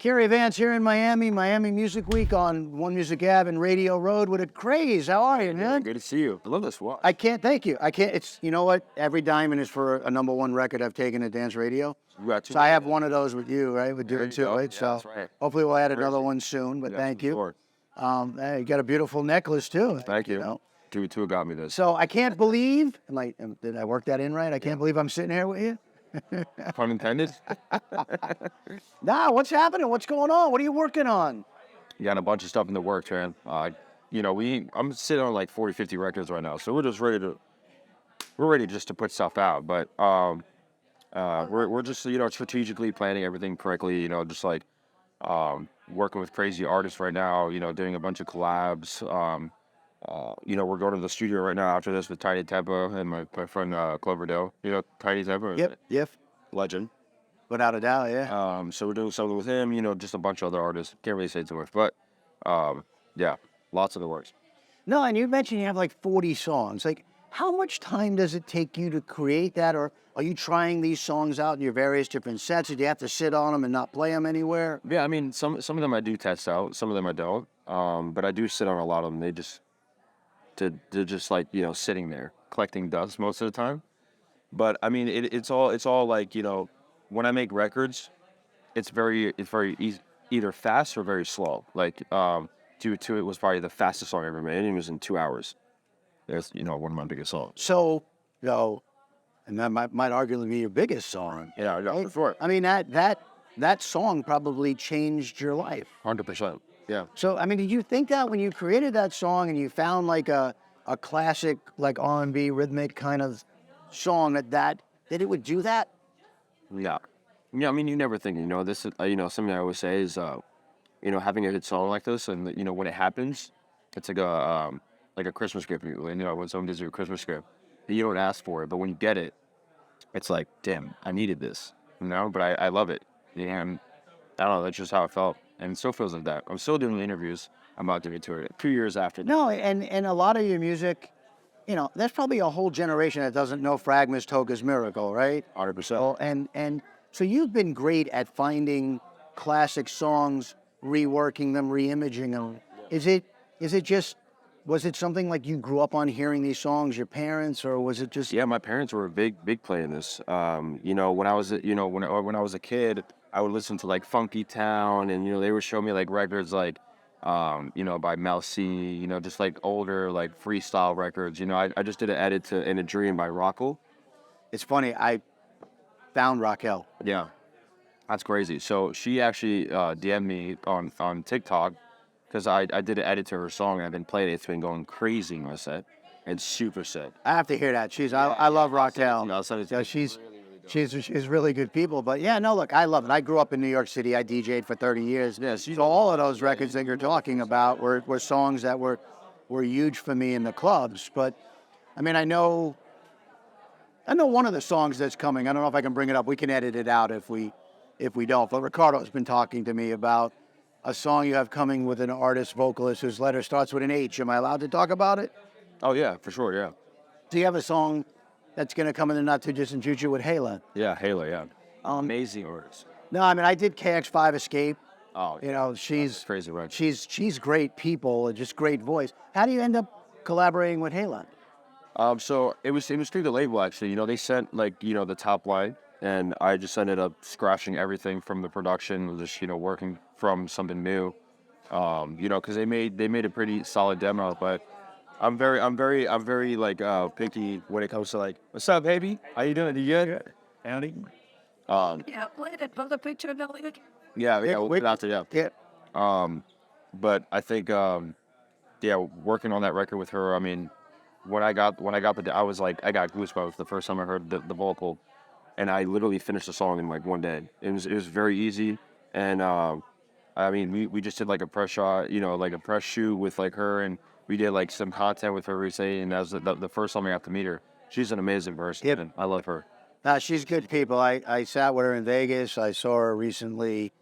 CARY Vance here in Miami, Miami Music Week on One Music Ave and Radio Road with Acraze. How are you, man? Good to see you. I love this watch. I can't thank you. I can't. It's, you know what? Every diamond is for a #1 record I've taken at Dance Radio. So I have one of those with you, right? With doing two, right? Yeah, so that's right. hopefully we'll add another one soon. But thank you. Hey, you got a beautiful necklace too. Thank you. Know? Two got me this. So I can't believe. Did I work that in right? I can't believe I'm sitting here with you. Pun intended. Nah, what's happening? What's going on? What are you working on? Got a bunch of stuff in the works, man. I'm sitting on like 40, 50 records right now, so we're ready just to put stuff out. But we're just strategically planning everything correctly. Just like working with crazy artists right now. Doing a bunch of collabs. We're going to the studio right now after this with Tiny Tempo and my friend Cloverdale. Tiny Tempo? Yep. Legend. Without a doubt, yeah. So we're doing something with him, just a bunch of other artists. Can't really say too much, but yeah, lots of the works. No, and you mentioned you have like 40 songs. Like, how much time does it take you to create that? Or are you trying these songs out in your various different sets? Or do you have to sit on them and not play them anywhere? Yeah, I mean, some of them I do test out. Some of them I don't. But I do sit on a lot of them. They're just like, sitting there collecting dust most of the time. But I mean, it's all like, when I make records, it's very easy, either fast or very slow. Like, Due to It was probably the fastest song I ever made, and it was in 2 hours. That's, one of my biggest songs. So, and that might arguably be your biggest song. Yeah, right? for sure. I mean, that song probably changed your life. 100%. Yeah. So, I mean, did you think that when you created that song and you found like a classic, like R&B rhythmic kind of song that it would do that? Yeah. Yeah, I mean, you never think, this is, something I always say is, having a hit song like this, and, when it happens, it's like a Christmas gift. When someone gives you a Christmas gift, you don't ask for it, but when you get it, it's like, damn, I needed this, but I love it. And I don't know, that's just how it felt. And it still feels like that. I'm still doing the interviews. I'm about to get to it 2 years after that. No, and a lot of your music, there's probably a whole generation that doesn't know Fragment's Toca's Miracle, right? 100%. And so you've been great at finding classic songs, reworking them, reimaging them. Was it something like you grew up on hearing these songs, your parents, or was it just? Yeah, my parents were a big play in this. When I was a kid, I would listen to like Funky Town, and they would show me like records like, by Mel C, just like older like freestyle records. I just did an edit to In a Dream by Rockel. It's funny, I found Raquel. Yeah, that's crazy. So she actually DM'd me on TikTok because I did an edit to her song and I've been playing it. It's been going crazy in my set. It's super sick. I have to hear that. I love Raquel. I'll send it to you. She's really good people. But yeah, no, look, I love it. I grew up in New York City. I DJ'd for 30 years. Yeah, so all of those records that you're talking about were songs that were huge for me in the clubs. But I mean, I know one of the songs that's coming. I don't know if I can bring it up. We can edit it out if we don't. But Ricardo's been talking to me about a song you have coming with an artist, vocalist whose letter starts with an H. Am I allowed to talk about it? Oh yeah, for sure. Yeah. Do you have a song that's going to come in the not too distant future with Hala? Yeah, Hala. Yeah. Amazing artist. No, I mean, I did KX5 Escape. Oh, she's crazy, right? She's great people, just great voice. How do you end up collaborating with Hala? So it was through the label actually. They sent like the top line, and I just ended up scratching everything from the production, just working from something new. Because they made a pretty solid demo, but I'm very like picky when it comes to like, what's up, baby? How you doing? You good? Howdy. Yeah, put the picture of the Yeah, we'll put it out there. Yeah. But I think working on that record with her, I mean, when I got I was like, I got goosebumps the first time I heard the vocal, and I literally finished the song in like one day. It was very easy, and I mean, we just did like a press shot, like a press shoot with like her, and we did like some content with her recently, and that was the first time I got to meet her. She's an amazing person. Yep. And I love her. She's good people. I sat with her in Vegas. I saw her recently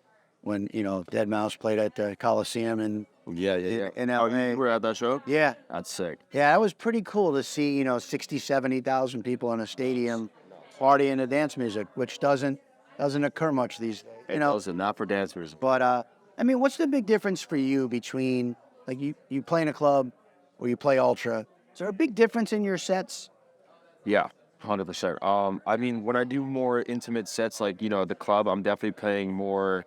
when, Dead Mouse played at the Coliseum in LA. You were at that show? Yeah. That's sick. Yeah, that was pretty cool to see, 60, 70,000 people in a stadium partying to dance music, which doesn't Doesn't occur much these days. It doesn't, not for dancers. But I mean, what's the big difference for you between like you play in a club or you play ultra? Is there a big difference in your sets? Yeah, 100%. I mean, when I do more intimate sets, like, the club, I'm definitely playing more,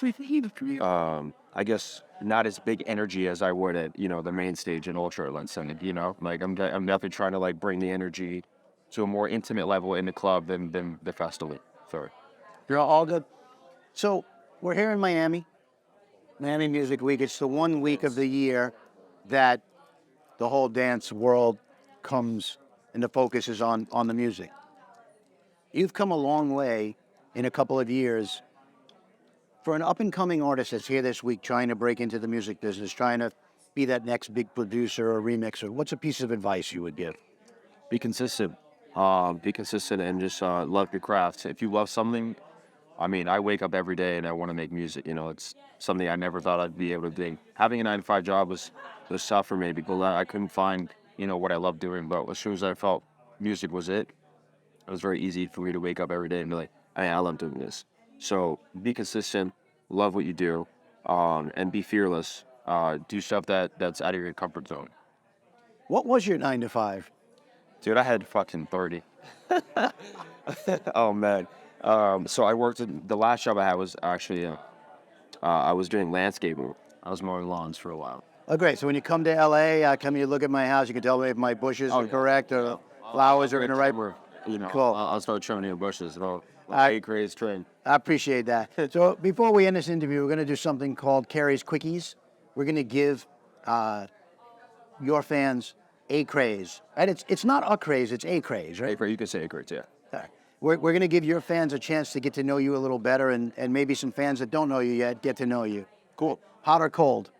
I guess, not as big energy as I would at, the main stage in ultra, let's say, Like, I'm definitely trying to, like, bring the energy to a more intimate level in the club than the festival. Sorry. You're all good. So we're here in Miami Music Week. It's the one week of the year that the whole dance world comes and the focus is on the music. You've come a long way in a couple of years. For an up-and-coming artist that's here this week trying to break into the music business, trying to be that next big producer or remixer, what's a piece of advice you would give? Be consistent. Be consistent and just love your craft. If you love something, I mean, I wake up every day and I want to make music. It's something I never thought I'd be able to do. Having a 9-to-5 job was tough for me because I couldn't find, what I loved doing. But as soon as I felt music was it was very easy for me to wake up every day and be like, hey, I love doing this. So be consistent, love what you do, and be fearless. Do stuff that's out of your comfort zone. What was your 9 to 5? Dude, I had fucking 30. Oh, man. So I worked the last job I had was actually, I was doing landscaping. I was mowing lawns for a while. Oh, great. So when you come to LA, come you look at my house, you can tell me if my bushes are correct or flowers are in the right. Cool. I'll start trimming your bushes. Acraze trim. I appreciate that. So before we end this interview, we're going to do something called CARY's Quickies. We're going to give your fans Acraze. Right? It's not Acraze, it's Acraze, right? Acraze, you can say Acraze, yeah. All right. We're going to give your fans a chance to get to know you a little better, and maybe some fans that don't know you yet get to know you. Cool. Hot or cold?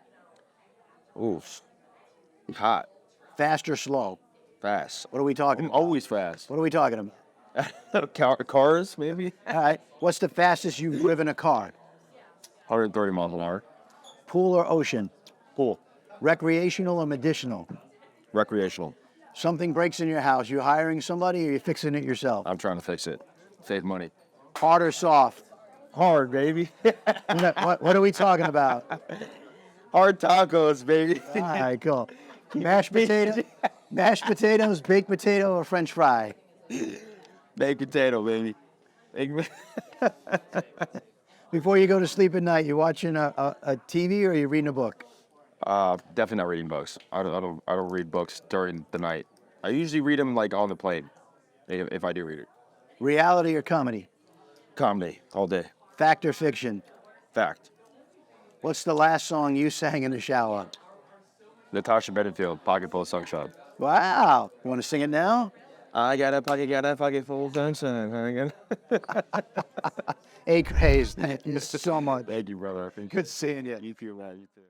Ooh, hot. Fast or slow? Fast. What are we talking I'm about? always fast. What are we talking about? Cars, maybe? All right. What's the fastest you've driven a car? 130 miles an hour. Pool or ocean? Pool. Recreational or medicinal? Recreational. Something breaks in your house. You hiring somebody or you fixing it yourself? I'm trying to fix it. Save money. Hard or soft? Hard, baby. What are we talking about? Hard tacos, baby. All right, cool. Mashed potatoes, baked potato, or French fry? Baked potato, baby. Before you go to sleep at night, you watching a TV or are you reading a book? Definitely not reading books. I don't read books during the night. I usually read them like on the plane, if I do read it. Reality or comedy? Comedy all day. Fact or fiction? Fact. What's the last song you sang in the shower? Natasha Bedingfield, Pocket Full of Sunshine. Wow. You want to sing it now? I got a pocket full of sunshine. Acraze, thank you so much. Thank you, brother. Good seeing you. You too, man. You too.